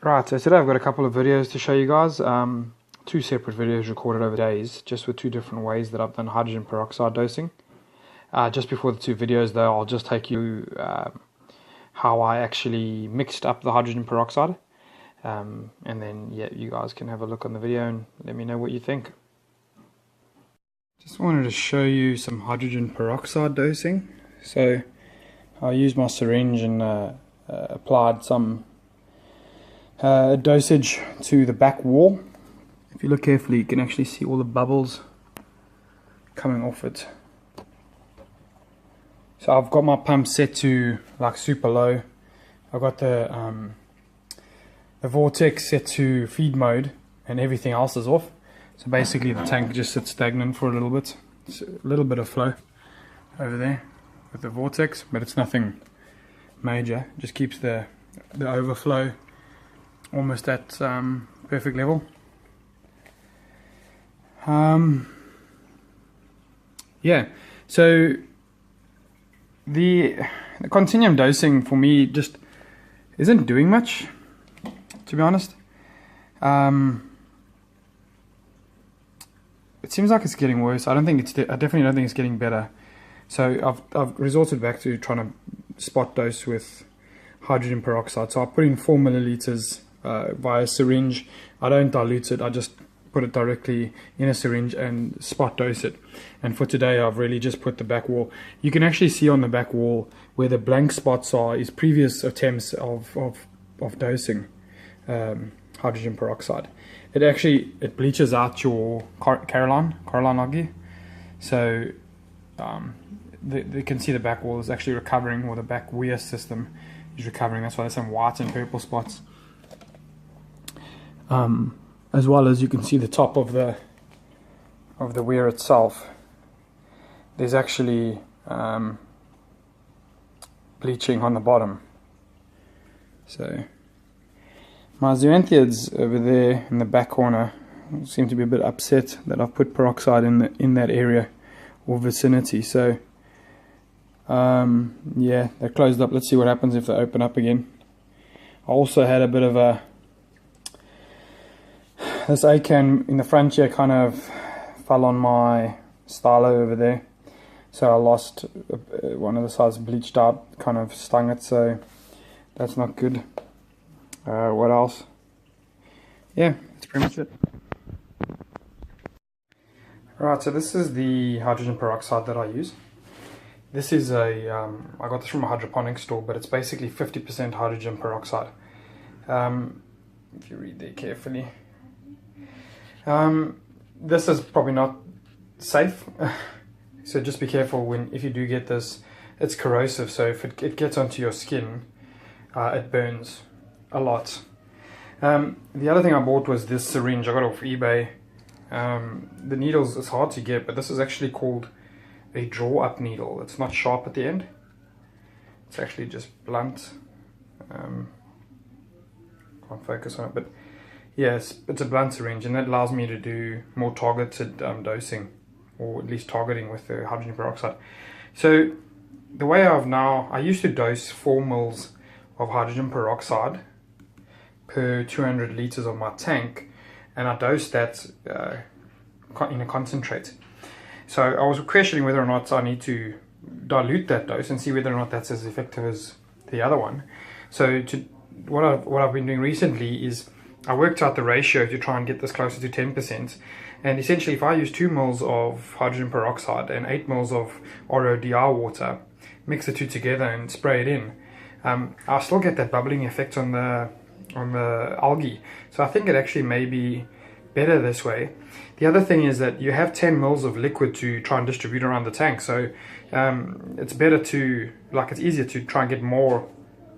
Right, so today I've got a couple of videos to show you guys. Two separate videos recorded over days, just with two different ways that I've done hydrogen peroxide dosing. Just before the two videos though, I'll just take you how I actually mixed up the hydrogen peroxide. And then yeah, you guys can have a look on the video and let me know what you think. Just wanted to show you some hydrogen peroxide dosing. So I used my syringe and applied some dosage to the back wall. If you look carefully, you can actually see all the bubbles coming off it. So I've got my pump set to like super low. I've got the vortex set to feed mode and everything else is off. So basically the tank just sits stagnant for a little bit. It's a little bit of flow over there with the vortex, but it's nothing major. It just keeps the overflow almost at perfect level. Yeah, so the continuum dosing for me just isn't doing much, to be honest. It seems like it's getting worse. I definitely don't think it's getting better. So I've resorted back to trying to spot dose with hydrogen peroxide. So I put in 4 milliliters via syringe. I don't dilute it, I just put it directly in a syringe and spot dose it. And for today I've really just put the back wall. You can actually see on the back wall where the blank spots are is previous attempts of dosing hydrogen peroxide. It bleaches out your Caroline algae. So you can see the back wall is actually recovering, or the back weir system is recovering. That's why there's some white and purple spots. As well as you can see the top of the weir itself. There's actually bleaching on the bottom. So my zoanthiids over there in the back corner seem to be a bit upset that I've put peroxide in that area or vicinity. So yeah, they're closed up. Let's see what happens if they open up again. I also had a bit of this A-can in the front here kind of fell on my stylo over there, so I lost one of the sides, bleached out, kind of stung it, so that's not good. What else? Yeah, that's pretty much it. Right, so this is the hydrogen peroxide that I use. This is I got this from a hydroponics store, but it's basically 50% hydrogen peroxide. If you read there carefully. This is probably not safe, so just be careful if you do get this. It's corrosive, so if it gets onto your skin, it burns a lot. The other thing I bought was this syringe. I got it off eBay. The needles is hard to get, but this is actually called a draw up needle. It's not sharp at the end, it's actually just blunt. Can't focus on it, but yes, it's a blunt syringe, and that allows me to do more targeted dosing, or at least targeting with the hydrogen peroxide. So the way I used to dose 4 mils of hydrogen peroxide per 200 liters of my tank, and I dosed that in a concentrate. So I was questioning whether or not I need to dilute that dose and see whether or not that's as effective as the other one. So what I've been doing recently is I worked out the ratio to try and get this closer to 10%, and essentially if I use 2 mils of hydrogen peroxide and 8 mils of RODI water, mix the two together and spray it in, I'll still get that bubbling effect on the algae. So I think it actually may be better this way. The other thing is that you have 10 mils of liquid to try and distribute around the tank, so it's better it's easier to try and get more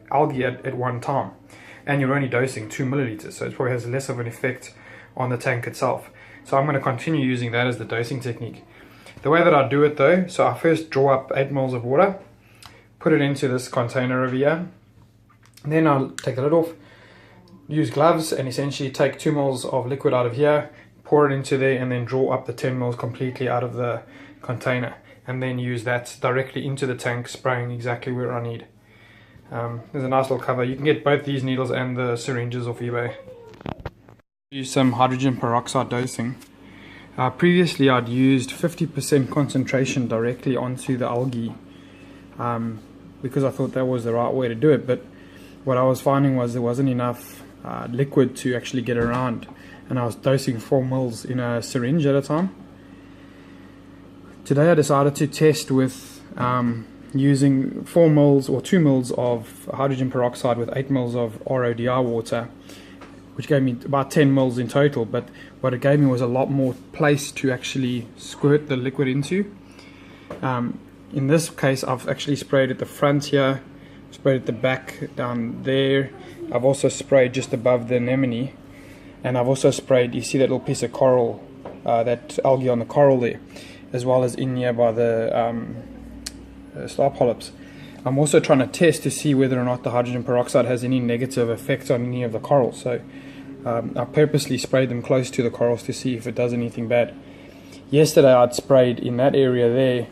algae at one time. And you're only dosing 2 milliliters, so it probably has less of an effect on the tank itself. So I'm going to continue using that as the dosing technique. The way that I do it though, so I first draw up 8 mils of water, put it into this container over here, then I'll take the lid off, use gloves, and essentially take 2 mils of liquid out of here, pour it into there, and then draw up the 10 mils completely out of the container, and then use that directly into the tank, spraying exactly where I need. There's a nice little cover. You can get both these needles and the syringes off eBay. Use some hydrogen peroxide dosing. Previously I'd used 50% concentration directly onto the algae because I thought that was the right way to do it, but what I was finding was there wasn't enough liquid to actually get around, and I was dosing 4 mils in a syringe at a time. Today I decided to test with using 4 mils or 2 mils of hydrogen peroxide with 8 mils of RODI water, which gave me about 10 mils in total, but what it gave me was a lot more place to actually squirt the liquid into. In this case I've actually sprayed at the front here, sprayed at the back down there. I've also sprayed just above the anemone, and I've also sprayed, you see that little piece of coral, that algae on the coral there, as well as in here by the star polyps. I'm also trying to test to see whether or not the hydrogen peroxide has any negative effects on any of the corals. So I purposely sprayed them close to the corals to see if it does anything bad. Yesterday I'd sprayed in that area there,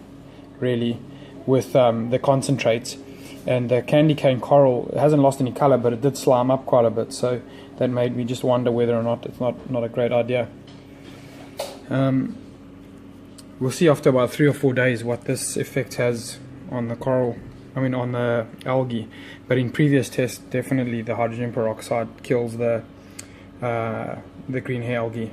really, with the concentrates, and the candy cane coral hasn't lost any color, but it did slime up quite a bit, so that made me just wonder whether or not it's not a great idea. We'll see after about 3 or 4 days what this effect has on the coral, on the algae. But in previous tests, definitely the hydrogen peroxide kills the green hair algae.